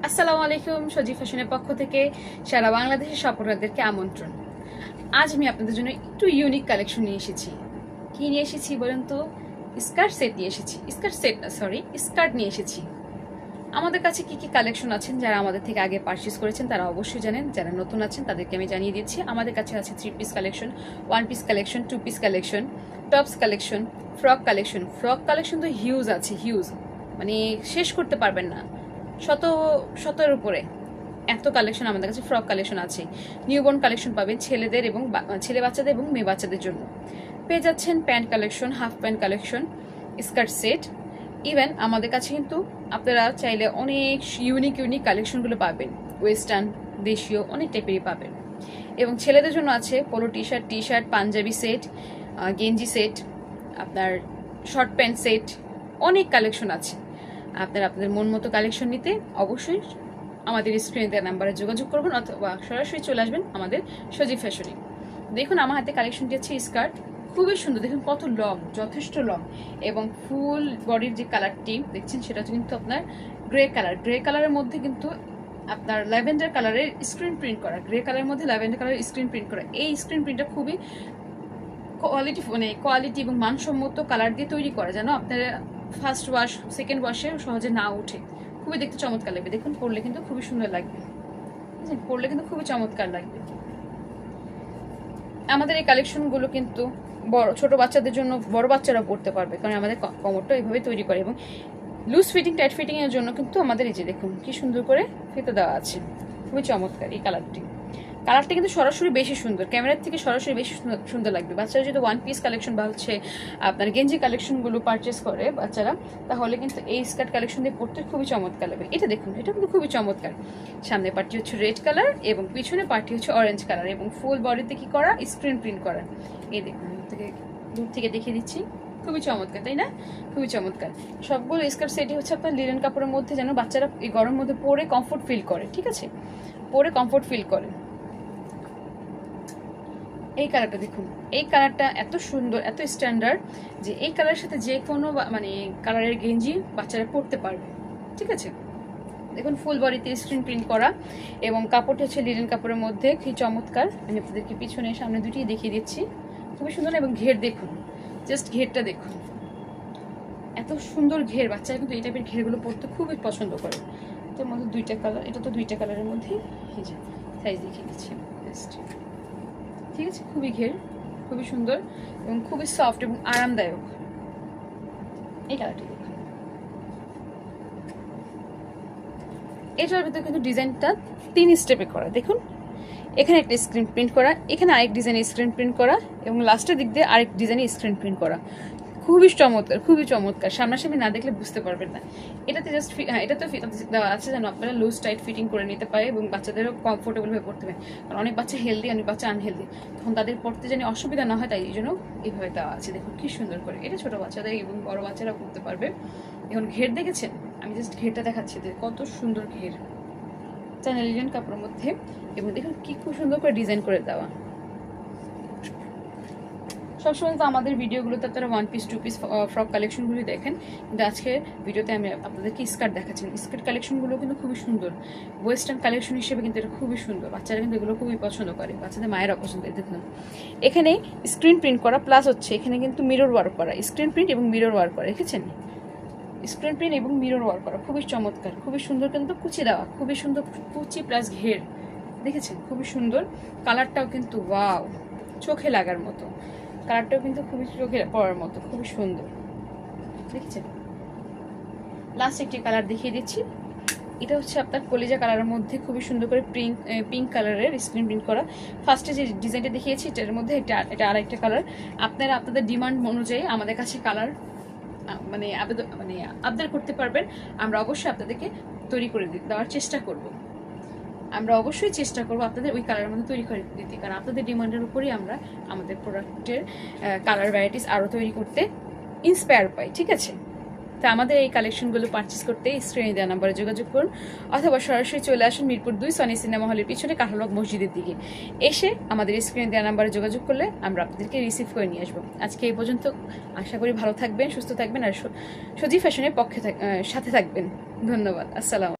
আসসালামু আলাইকুম। সজি ফ্যাশনের পক্ষ থেকে সারা বাংলাদেশের শপরারদেরকে আমন্ত্রণ। আজ আমি আপনাদের জন্য একটু ইউনিক কালেকশন নিয়ে এসেছি। কি নিয়ে এসেছি বলেন তো? স্কার্ট সেট নিয়ে এসেছি। স্কার্ট নিয়ে এসেছি। আমাদের কাছে কি কি কালেকশন আছেন, যারা আমাদের থেকে আগে পারচেজ করেছেন তারা অবশ্যই জানেন, যারা নতুন আছেন তাদেরকে আমি জানিয়ে দিচ্ছি। আমাদের কাছে আছে 3 piece collection, 1 piece collection, 2 piece collection, tops collection, frock collection. Frock collection তো হিউজ আছে, হিউজ, মানে শেষ করতে পারবেন না। শত শতের উপরে এত কালেকশন আমাদের কাছে ফ্রক কালেকশন আছে। নিউবর্ন কালেকশন পাবেন ছেলেদের এবং ছেলে বাচ্চাদের এবং মেয়ে বাচ্চাদের জন্য। পেয়ে যাচ্ছেন pant collection, half pant collection, skirt set. Even আমাদের কাছে কিন্তু আপনারা চাইলে অনেক ইউনিক কালেকশনগুলো পাবেন। ওয়েস্টার্ন, দেশীয় অনেক টাইপেরই পাবেন। এবং ছেলেদের জন্য আছে polo T shirt, panjabi set, গেঞ্জি সেট, আপনার শর্ট প্যান্ট সেট, অনেক কালেকশন আছে। আপনারা আপনাদের মন মতো কালেকশন নিতে অবশ্যই আমাদের স্ক্রিনে দেওয়া নাম্বারে যোগাযোগ করবেন অথবা সরাসরি চলে আসবেন আমাদের সজীব ফ্যাশনে। দেখুন আমার হাতে কালেকশনটি আছে স্কার্ট, খুবই সুন্দর। দেখুন কত লং, যথেষ্ট লং, এবং ফুল বডির যে কালারটি দেখছেন সেটা কিন্তু আপনার গ্রে কালারের মধ্যে কিন্তু আপনার ল্যাভেন্ডার কালারের স্ক্রিন প্রিন্ট করা, গ্রে কালারের মধ্যে ল্যাভেন্ডার কালারের স্ক্রিন প্রিন্ট করা। এই স্ক্রিন প্রিন্টটা খুবই কোয়ালিটি এবং মানসম্মত কালার দিয়ে তৈরি করা, যেন আপনারা ফার্স্ট ওয়াশ সেকেন্ড ওয়াশে সহজে না ওঠে। খুবই দেখতে চমৎকার লাগবে। দেখুন পরলে কিন্তু খুবই সুন্দর লাগবে, পরলে কিন্তু খুবই চমৎকার লাগবে। আমাদের এই কালেকশনগুলো কিন্তু ছোট বাচ্চাদের জন্য বড় বাচ্চারাও পড়তে পারবে, কারণ আমাদের কমরটা এইভাবে তৈরি করে। এবং লুজ ফিটিং, টাইট ফিটিং এর জন্য কিন্তু আমাদের এই যে দেখুন কি সুন্দর করে ফিতে দেওয়া আছে, খুবই চমৎকার। এই কালারটা কিন্তু সরাসরি বেশি সুন্দর, ক্যামেরার থেকে সরাসরি বেশি সুন্দর লাগবে। বাচ্চারা যদি 1 পিস কালেকশন বা হচ্ছে আপনার গেঞ্জি কালেকশনগুলো পারচেস করে বাচ্চারা, তাহলে কিন্তু এই স্কার্ট কালেকশন দিয়ে পড়তে খুবই চমৎকার লাগবে। এটা দেখুন, এটা কিন্তু খুবই চমৎকার। সামনে পার্টি হচ্ছে রেড কালার এবং পিছনে পার্টি হচ্ছে অরেঞ্জ কালার, এবং ফুল বডিতে কি করা, স্ক্রিন প্রিন্ট করা। এই দেখুন, দূর থেকে দেখিয়ে দিচ্ছি, খুবই চমৎকার, তাই না? খুবই চমৎকার। সবগুলো স্কার্ট সেটই হচ্ছে আপনার লিনেন কাপড়ের মধ্যে, যেন বাচ্চারা এই গরম মধ্যে পরে কমফোর্ট ফিল করে। ঠিক আছে, পরে কমফোর্ট ফিল করে। এই কালারটা দেখুন, এই কালারটা এত সুন্দর, এত স্ট্যান্ডার্ড যে এই কালারের সাথে যে কোনো মানে কালারের গেঞ্জি বাচ্চারা পরতে পারবে। ঠিক আছে, দেখুন ফুল বডিতে স্ক্রিন প্রিন্ট করা, এবং কাপড়টা হচ্ছে লিনেন কাপড়ের মধ্যে, কি চমৎকার। আমি আপনাদেরকে পিছনে সামনে দুটিই দেখিয়ে দিচ্ছি, খুবই সুন্দর। এবং ঘের দেখুন, জাস্ট ঘেরটা দেখুন, এত সুন্দর ঘের। বাচ্চারা কিন্তু এই টাইপের ঘেরগুলো পরতে খুবই পছন্দ করে। এটার মধ্যে 2টা কালার, এটা তো 2টা কালারের মধ্যে, এই যে সাইজ দেখিয়ে দিচ্ছি জাস্ট। ঠিক আছে, খুবই ঘের, খুবই সুন্দর এবং খুবই সফট এবং আরামদায়ক। এই কালারটি দেখুন। এটার ভিতরে কিন্তু ডিজাইনটা 3 স্টেপে করা। দেখুন এখানে একটা স্ক্রিন প্রিন্ট করা, এখানে আরেক ডিজাইনের স্ক্রিন প্রিন্ট করা, এবং লাস্টের দিক দিয়ে আরেক ডিজাইনের স্ক্রিন প্রিন্ট করা। খুবই চমৎকার, খুবই চমৎকার। সামনাসামনি না দেখলে বুঝতে পারবেন না। এটাতে জাস্ট এটা তো দেওয়া আছে যেন আপনারা লুজ টাইট ফিটিং করে নিতে পারে এবং বাচ্চাদেরও কমফোর্টেবল হয়ে পড়তে পারে। কারণ অনেক বাচ্চা হেলদি, অনেক বাচ্চা আনহেলদি, তখন তাদের পড়তে যেন অসুবিধা না হয়, তাই এই জন্য এইভাবে দেওয়া আছে। দেখুন কি সুন্দর করে। এটা ছোট বাচ্চাদের এবং বড় বাচ্চারা পড়তে পারবে। এখন ঘের দেখেছেন, আমি জাস্ট ঘেরটা দেখাচ্ছি, কত সুন্দর ঘের, চায়না লিনেন কাপড়ের মধ্যে। এবং দেখুন কি খুব সুন্দর করে ডিজাইন করে দেওয়া। সবসময় তো আমাদের ভিডিওগুলোতে আপনারা 1 পিস 2 পিস ফ্রক কালেকশনগুলি দেখেন, কিন্তু আজকে ভিডিওতে আমি আপনাদেরকে স্কার্ট দেখাচ্ছি। স্কার্ট কালেকশনগুলো কিন্তু খুবই সুন্দর, ওয়েস্টার্ন কালেকশন হিসেবে কিন্তু এটা খুবই সুন্দর। বাচ্চারা কিন্তু এগুলো খুবই পছন্দ করে, বাচ্চাদের মায়েরা পছন্দ করে। দেখুন এখানে স্ক্রিন প্রিন্ট করা, প্লাস হচ্ছে এখানে কিন্তু মিরর ওয়ার্ক করা, স্ক্রিন প্রিন্ট এবং মিরর ওয়ার্ক করা। দেখেছেন, স্ক্রিন প্রিন্ট এবং মিরর ওয়ার্ক করা, খুবই চমৎকার, খুবই সুন্দর। কিন্তু কুচি দেওয়া, খুবই সুন্দর কুচি প্লাস ঘের, দেখেছেন খুবই সুন্দর। কালারটাও কিন্তু ওয়াও, চোখে লাগার মতো। কালারটাও কিন্তু খুবই চোখে পড়ার মতো, খুবই সুন্দর। দেখেছেন, লাস্ট একটি কালার দেখিয়ে দিচ্ছি। এটা হচ্ছে আপনার কলিজা কালারের মধ্যে খুবই সুন্দর করে পিঙ্ক কালারের স্ক্রিন প্রিন্ট করা। ফার্স্টে যে ডিজাইনটা দেখিয়েছি এটার মধ্যে এটা আরেকটা কালার। আপনারা আপনাদের ডিমান্ড অনুযায়ী আমাদের কাছে কালার মানে আবদার করতে পারবেন। আমরা অবশ্যই আপনাদেরকে তৈরি করে দেওয়ার চেষ্টা করব। আমরা অবশ্যই চেষ্টা করবো আপনাদের ওই কালারের মধ্যে তৈরি করে দিতে, কারণ আপনাদের ডিমান্ডের উপরেই আমরা আমাদের প্রোডাক্টের কালার ভ্যারাইটিস আরও তৈরি করতে ইন্সপায়ার পাই। ঠিক আছে, তা আমাদের এই কালেকশনগুলো পারচেস করতে স্ক্রিনে দেওয়া নাম্বারে যোগাযোগ করুন, অথবা সরাসরি চলে আসুন মিরপুর 2 সনি সিনেমা হলের পিছনে কাঠালক মসজিদের দিকে। এসে আমাদের স্ক্রিনে দেওয়া নাম্বারে যোগাযোগ করলে আমরা আপনাদেরকে রিসিভ করে নিয়ে আসবো। আজকে এই পর্যন্ত। আশা করি ভালো থাকবেন, সুস্থ থাকবেন, আর সজীব ফ্যাশনের সাথে থাকবেন। ধন্যবাদ। আসসালাম।